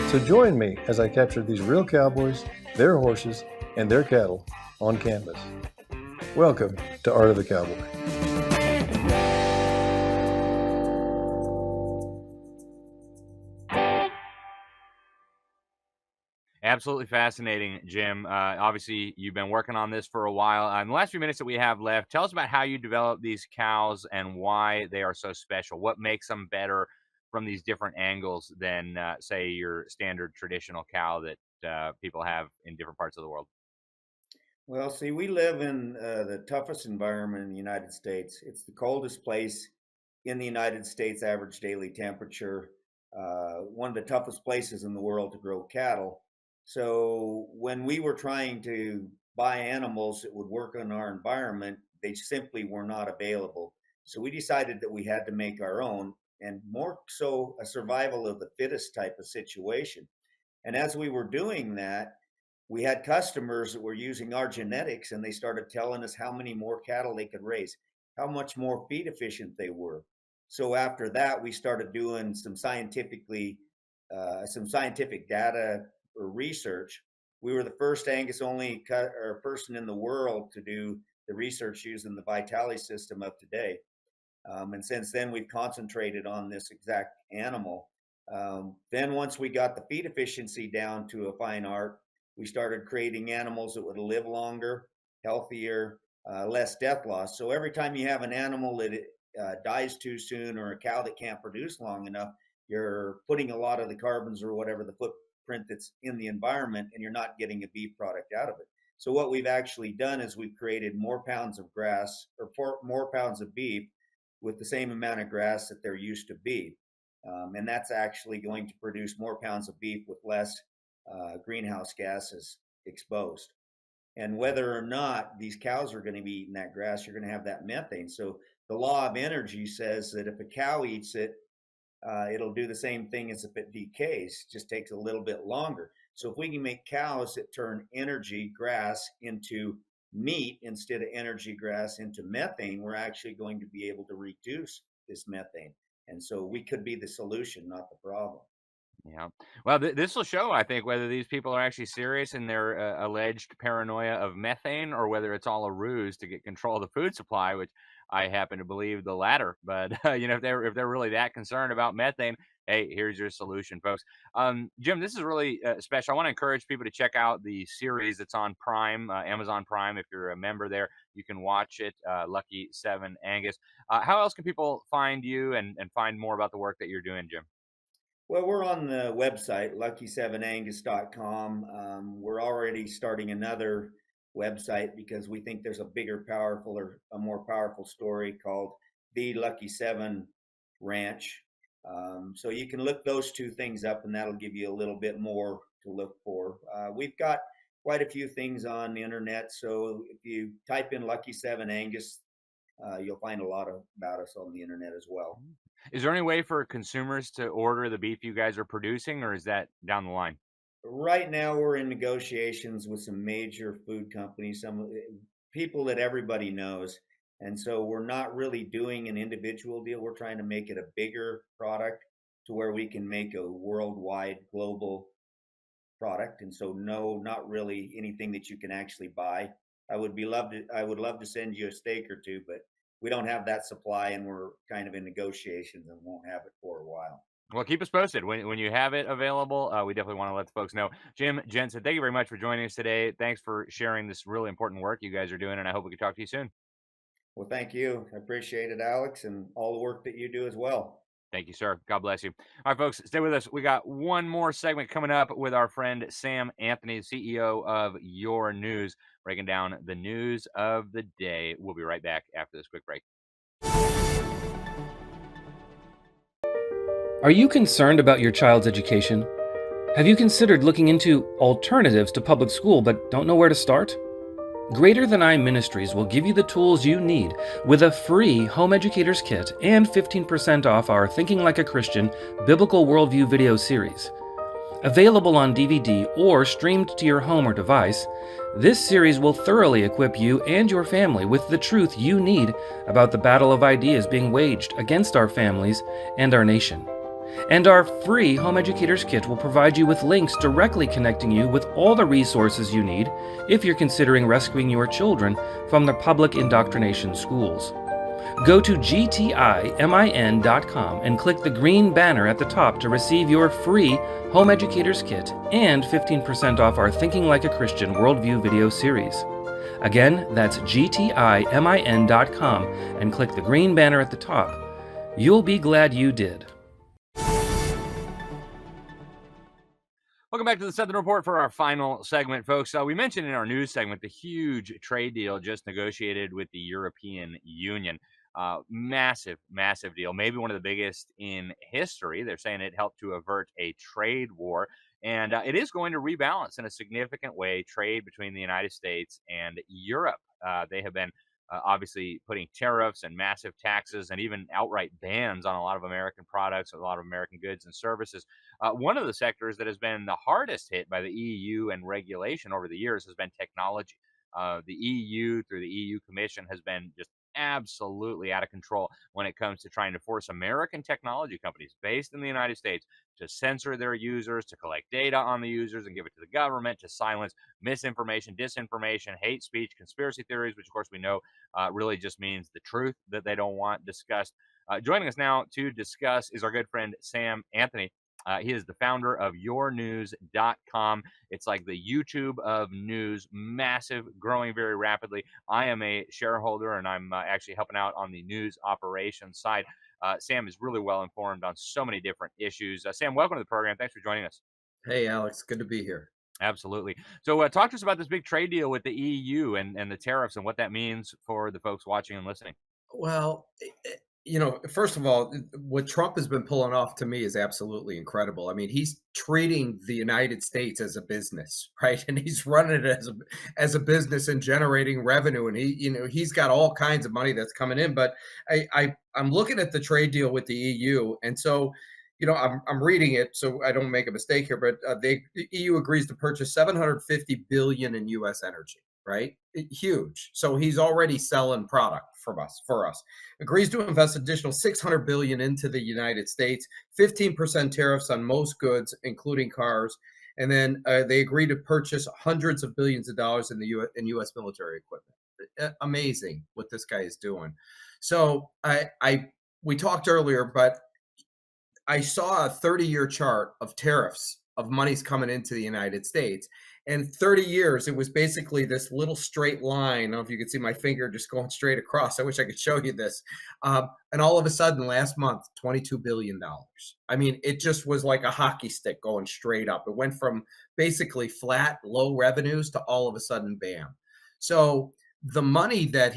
So join me as I capture these real cowboys, their horses, and their cattle on canvas. Welcome to Art of the Cowboy. Absolutely fascinating, Jim. Obviously, you've been working on this for a while. In the last few minutes that we have left, tell us about how you develop these cows and why they are so special. What makes them better from these different angles than, say, your standard traditional cow that people have in different parts of the world? Well, see, we live in the toughest environment in the United States. It's the coldest place in the United States, average daily temperature, one of the toughest places in the world to grow cattle. So when we were trying to buy animals that would work in our environment, they simply were not available. So we decided that we had to make our own, and more so a survival of the fittest type of situation. And as we were doing that, we had customers that were using our genetics, and they started telling us how many more cattle they could raise, how much more feed efficient they were. So after that, we started doing some scientific data or research. We were the first Angus only person in the world to do the research using the Vitality system of today. And since then, we've concentrated on this exact animal. Then once we got the feed efficiency down to a fine art, we started creating animals that would live longer, healthier, less death loss. So every time you have an animal that dies too soon, or a cow that can't produce long enough, you're putting a lot of the carbons or whatever the footprint that's in the environment, and you're not getting a beef product out of it. So what we've actually done is we've created more pounds of grass, or more pounds of beef with the same amount of grass that there used to be. And that's actually going to produce more pounds of beef with less greenhouse gases exposed. And whether or not these cows are going to be eating that grass, you're going to have that methane. So the law of energy says that if a cow eats it, it'll do the same thing as if it decays, just takes a little bit longer. So if we can make cows that turn energy grass into meat instead of energy grass into methane, we're actually going to be able to reduce this methane. And so we could be the solution, not the problem. Yeah. Well, this will show, I think, whether these people are actually serious in their alleged paranoia of methane, or whether it's all a ruse to get control of the food supply, which I happen to believe the latter. But if they're really that concerned about methane, hey, here's your solution, folks. Jim, this is really special. I want to encourage people to check out the series that's on Prime, Amazon Prime. If you're a member there, you can watch it. Lucky 7 Angus. How else can people find you and find more about the work that you're doing, Jim? Well, we're on the website, lucky7angus.com. We're already starting another website because we think there's a bigger, powerful, or a more powerful story called The Lucky 7 Ranch. So you can look those two things up, and that'll give you a little bit more to look for. We've got quite a few things on the internet. So if you type in Lucky 7 Angus, you'll find a lot about us on the internet as well. Is there any way for consumers to order the beef you guys are producing, or is that down the line? Right now, we're in negotiations with some major food companies, some people that everybody knows. And so we're not really doing an individual deal. We're trying to make it a bigger product to where we can make a worldwide, global product. And so, no, not really anything that you can actually buy. I would love to send you a steak or two, but we don't have that supply, and we're kind of in negotiations and won't have it for a while. Well, keep us posted when you have it available. We definitely want to let the folks know. Jim, Jensen, thank you very much for joining us today. Thanks for sharing this really important work you guys are doing, and I hope we can talk to you soon. Well, thank you. I appreciate it, Alex, and all the work that you do as well. Thank you, sir. God bless you. All right, folks, stay with us. We got one more segment coming up with our friend Sam Anthony, CEO of Your News, breaking down the news of the day. We'll be right back after this quick break. Are you concerned about your child's education? Have you considered looking into alternatives to public school but don't know where to start? Greater Than I Ministries will give you the tools you need with a free Home Educators Kit and 15% off our Thinking Like a Christian Biblical Worldview video series. Available on DVD or streamed to your home or device, this series will thoroughly equip you and your family with the truth you need about the battle of ideas being waged against our families and our nation. And our free Home Educators Kit will provide you with links directly connecting you with all the resources you need if you're considering rescuing your children from the public indoctrination schools. Go to gtimin.com and click the green banner at the top to receive your free Home Educators Kit and 15% off our Thinking Like a Christian Worldview video series. Again, that's gtimin.com and click the green banner at the top. You'll be glad you did. Welcome back to the Sentinel Report for our final segment, folks. We mentioned in our news segment the huge trade deal just negotiated with the European Union. Massive, massive deal. Maybe one of the biggest in history. They're saying it helped to avert a trade war. And it is going to rebalance in a significant way trade between the United States and Europe. They have been obviously putting tariffs and massive taxes and even outright bans on a lot of American products, a lot of American goods and services. One of the sectors that has been the hardest hit by the EU and regulation over the years has been technology. The EU, through the EU Commission, has been just absolutely out of control when it comes to trying to force American technology companies based in the United States to censor their users, to collect data on the users and give it to the government, to silence misinformation, disinformation, hate speech, conspiracy theories, which of course we know really just means the truth that they don't want discussed. Joining us now to discuss is our good friend Sam Anthony. He is the founder of yournews.com. It's like the YouTube of news, massive, growing very rapidly. I am a shareholder, and I'm actually helping out on the news operations side. Sam is really well informed on so many different issues. Sam, welcome to the program. Thanks for joining us. Hey, Alex. Good to be here. Absolutely. So talk to us about this big trade deal with the EU and the tariffs and what that means for the folks watching and listening. Well, first of all, what Trump has been pulling off to me is absolutely incredible. I mean, he's treating the United States as a business, right? And he's running it as a business and generating revenue. And he's got all kinds of money that's coming in. But I'm looking at the trade deal with the EU, and so I'm reading it so I don't make a mistake here. But the EU agrees to purchase $750 billion in U.S. energy. Right? Huge. So he's already selling product for us. Agrees to invest additional $600 billion into the United States, 15% tariffs on most goods, including cars. And then they agree to purchase hundreds of billions of dollars in U.S. military equipment. Amazing what this guy is doing. So we talked earlier, but I saw a 30-year chart of tariffs of monies coming into the United States. And 30 years, it was basically this little straight line. I don't know if you could see my finger just going straight across. I wish I could show you this. And all of a sudden, last month, $22 billion. I mean, it just was like a hockey stick going straight up. It went from basically flat, low revenues to all of a sudden, bam. So the money that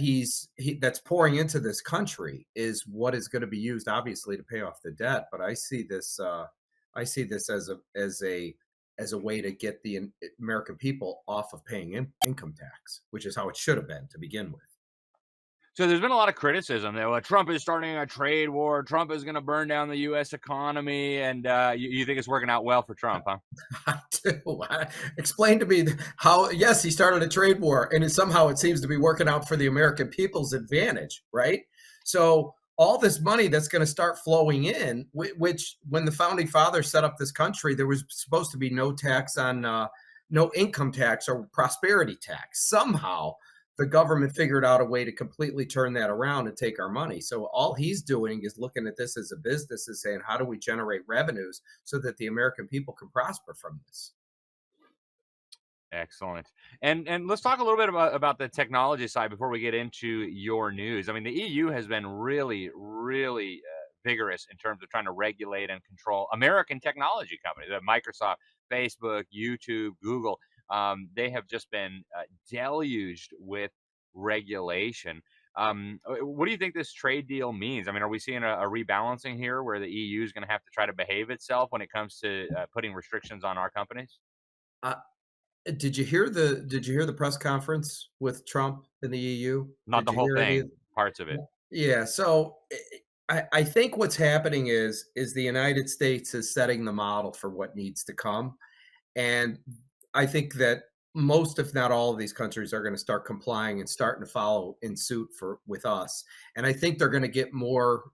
that's pouring into this country is what is going to be used, obviously, to pay off the debt. But I see this as a way to get the American people off of paying income tax, which is how it should have been to begin with. So there's been a lot of criticism that Trump is starting a trade war. Trump is going to burn down the U.S. economy. And you think it's working out well for Trump, huh? I do. Explain to me how, yes, he started a trade war, and somehow it seems to be working out for the American people's advantage, right? So all this money that's going to start flowing in, which when the founding fathers set up this country, there was supposed to be no tax on no income tax or prosperity tax. Somehow the government figured out a way to completely turn that around and take our money. So all he's doing is looking at this as a business and saying, how do we generate revenues so that the American people can prosper from this? Excellent. And let's talk a little bit about the technology side before we get into your news. I mean, the EU has been really, really vigorous in terms of trying to regulate and control American technology companies. Microsoft, Facebook, YouTube, Google. They have just been deluged with regulation. What do you think this trade deal means? I mean, are we seeing a rebalancing here where the EU is going to have to try to behave itself when it comes to putting restrictions on our companies? Uh, did you hear the press conference with Trump in the EU? Not Did the you whole hear any of? thing, parts of it. Yeah, so I think what's happening is the United States is setting the model for what needs to come. And I think that most, if not all, of these countries are going to start complying and starting to follow in suit with us. And I think they're going to get more.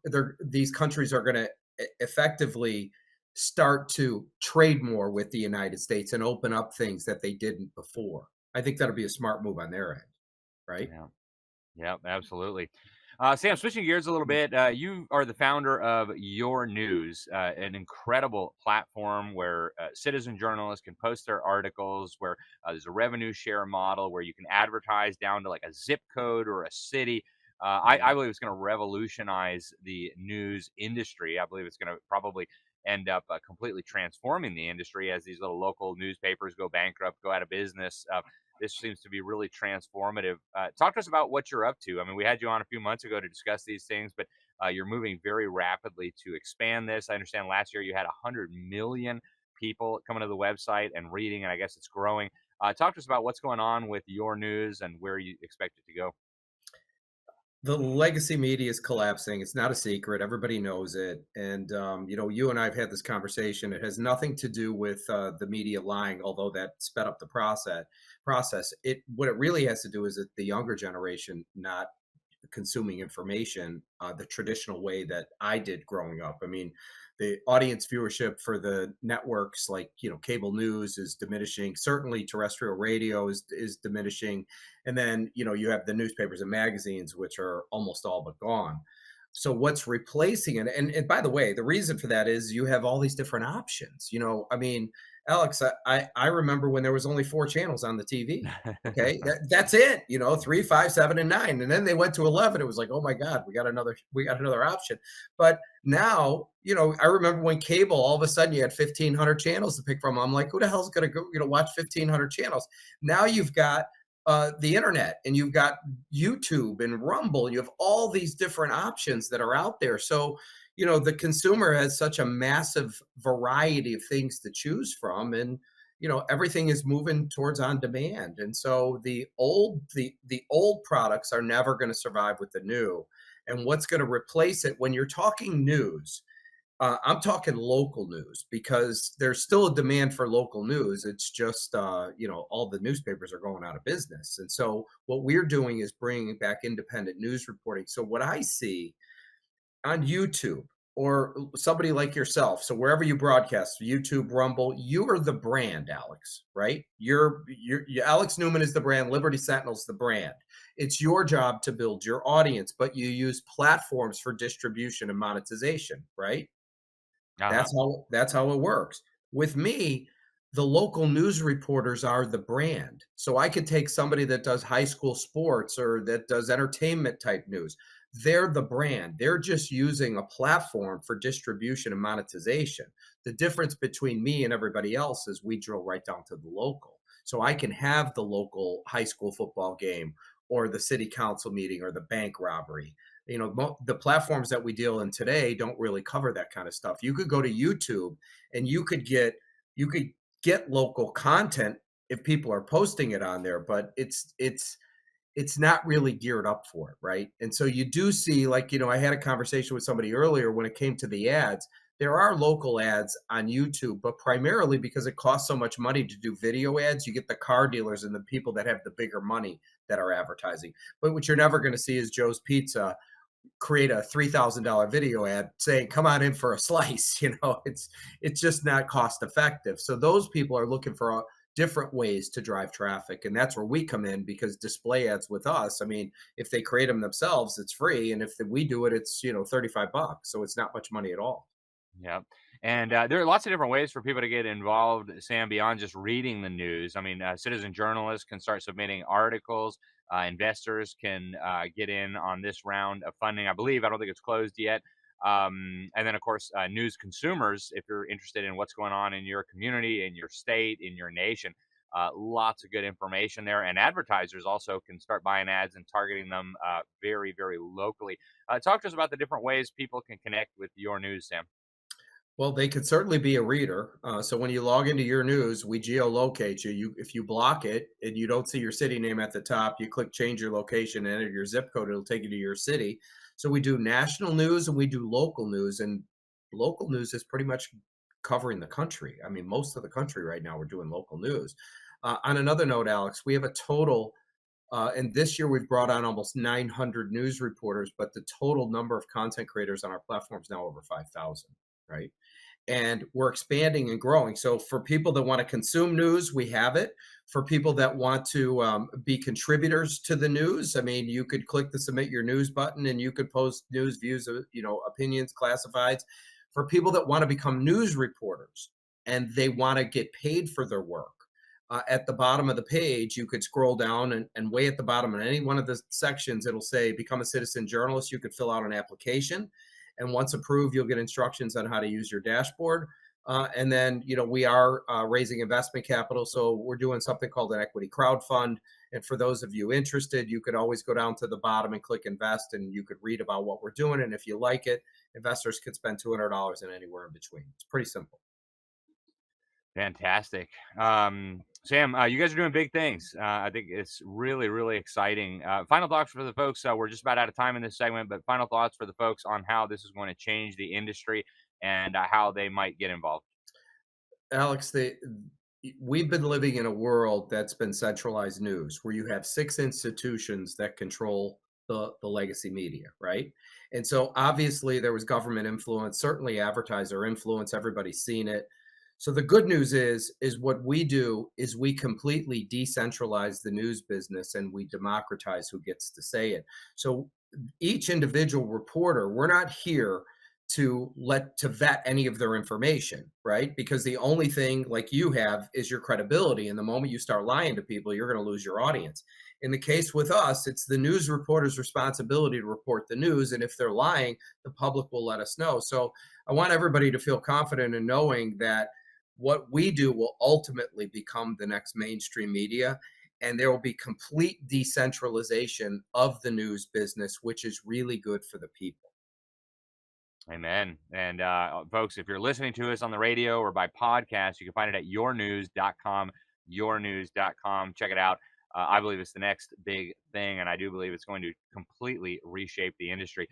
These countries are going to effectively start to trade more with the United States and open up things that they didn't before. I think that'll be a smart move on their end, right? Yeah. Yeah, absolutely. Sam, switching gears a little bit, you are the founder of Your News, an incredible platform where citizen journalists can post their articles, where there's a revenue share model where you can advertise down to like a zip code or a city. I believe it's going to revolutionize the news industry. I believe it's going to probably end up completely transforming the industry as these little local newspapers go bankrupt, go out of business. This seems to be really transformative. Talk to us about what you're up to. I mean, we had you on a few months ago to discuss these things, but you're moving very rapidly to expand this. I understand last year you had 100 million people coming to the website and reading, and I guess it's growing. Talk to us about what's going on with Your News and where you expect it to go. The legacy media is collapsing. It's not a secret. Everybody knows it. And, you and I have had this conversation. It has nothing to do with the media lying, although that sped up the process. What it really has to do is that the younger generation not consuming information the traditional way that I did growing up. I mean, the audience viewership for the networks like cable news is diminishing. Certainly, terrestrial radio is diminishing, and then you have the newspapers and magazines, which are almost all but gone. So what's replacing it? And by the way, the reason for that is you have all these different options. I mean, Alex, I remember when there was only 4 channels on the TV. Okay, that's it. 3, 5, 7, and 9, and then they went to 11. It was like, oh my God, we got another option. But now, I remember when cable, all of a sudden you had 1,500 channels to pick from. I'm like, who the hell's going to go watch 1,500 channels? Now you've got the internet, and you've got YouTube and Rumble. You have all these different options that are out there. So the consumer has such a massive variety of things to choose from, and everything is moving towards on demand. And so the old products are never going to survive with the new. And what's going to replace it when you're talking news? I'm talking local news, because there's still a demand for local news. It's just all the newspapers are going out of business. And so what we're doing is bringing back independent news reporting. So what I see on YouTube, or somebody like yourself, so wherever you broadcast, YouTube, Rumble, you are the brand, Alex, right? You're Alex Newman is the brand. Liberty Sentinel's the brand. It's your job to build your audience, but you use platforms for distribution and monetization, right? That's how it works. With me, the local news reporters are the brand. So I could take somebody that does high school sports or that does entertainment type news. They're the brand. They're just using a platform for distribution and monetization. The difference between me and everybody else is we drill right down to the local. So I can have the local high school football game, or the city council meeting, or the bank robbery. The platforms that we deal in today don't really cover that kind of stuff. You could go to YouTube and you could get local content if people are posting it on there, but it's not really geared up for it, right? And so you do see, like, I had a conversation with somebody earlier when it came to the ads. There are local ads on YouTube, but primarily because it costs so much money to do video ads, you get the car dealers and the people that have the bigger money that are advertising. But what you're never going to see is Joe's Pizza create a $3,000 video ad saying, come on in for a slice. It's just not cost effective. So those people are looking for different ways to drive traffic. And that's where we come in, because display ads with us, I mean, if they create them themselves, it's free. And if we do it, it's, $35. So it's not much money at all. Yeah. And there are lots of different ways for people to get involved, Sam, beyond just reading the news. I mean, citizen journalists can start submitting articles. Investors can get in on this round of funding. I don't think it's closed yet. And then, of course, news consumers, if you're interested in what's going on in your community, in your state, in your nation, lots of good information there. And advertisers also can start buying ads and targeting them very, very locally. Talk to us about the different ways people can connect with your news, Sam. Well, they could certainly be a reader. So when you log into your news, we geolocate you. If you block it and you don't see your city name at the top, you click change your location and enter your zip code. It'll take you to your city. So we do national news and we do local news. And local news is pretty much covering the country. I mean, most of the country right now, we're doing local news. On another note, Alex, we have a total, and this year we've brought on almost 900 news reporters, but the total number of content creators on our platform is now over 5,000, right? And we're expanding and growing. So for people that want to consume news, we have it. For people that want to be contributors to the news, I mean, you could click the submit your news button and you could post news, views, opinions, classifieds. For people that want to become news reporters and they want to get paid for their work, at the bottom of the page, you could scroll down and way at the bottom in any one of the sections, it'll say become a citizen journalist. You could fill out an application. And once approved, you'll get instructions on how to use your dashboard. And then, we are raising investment capital. So we're doing something called an equity crowdfund. And for those of you interested, you could always go down to the bottom and click invest, and you could read about what we're doing. And if you like it, investors could spend $200 and anywhere in between. It's pretty simple. Fantastic. Sam, you guys are doing big things. I think it's really, really exciting. Final thoughts for the folks. We're just about out of time in this segment, but final thoughts for the folks on how this is going to change the industry and how they might get involved. Alex, we've been living in a world that's been centralized news, where you have 6 institutions that control the legacy media, right? And so obviously there was government influence, certainly advertiser influence. Everybody's seen it. So the good news is what we do is we completely decentralize the news business and we democratize who gets to say it. So each individual reporter, we're not here to vet any of their information, right? Because the only thing like you have is your credibility. And the moment you start lying to people, you're going to lose your audience. In the case with us, it's the news reporter's responsibility to report the news. And if they're lying, the public will let us know. So I want everybody to feel confident in knowing that what we do will ultimately become the next mainstream media, and there will be complete decentralization of the news business, which is really good for the people. Amen. And folks, if you're listening to us on the radio or by podcast, you can find it at yournews.com, yournews.com. Check it out. I believe it's the next big thing, and I do believe it's going to completely reshape the industry.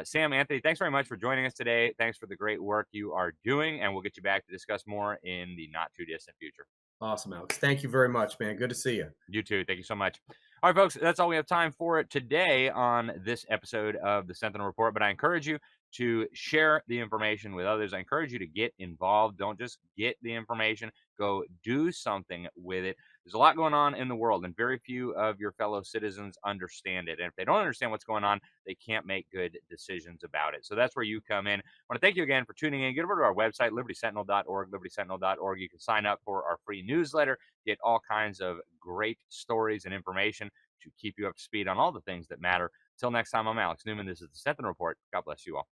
Sam, Anthony, thanks very much for joining us today. Thanks for the great work you are doing, and we'll get you back to discuss more in the not-too-distant future. Awesome, Alex. Thank you very much, man. Good to see you. You too. Thank you so much. All right, folks, that's all we have time for today on this episode of the Sentinel Report, but I encourage you to share the information with others. I encourage you to get involved. Don't just get the information. Go do something with it. There's a lot going on in the world, and very few of your fellow citizens understand it. And if they don't understand what's going on, they can't make good decisions about it. So that's where you come in. I want to thank you again for tuning in. Get over to our website, libertysentinel.org, libertysentinel.org. You can sign up for our free newsletter, get all kinds of great stories and information to keep you up to speed on all the things that matter. Till next time, I'm Alex Newman. This is the Sentinel Report. God bless you all.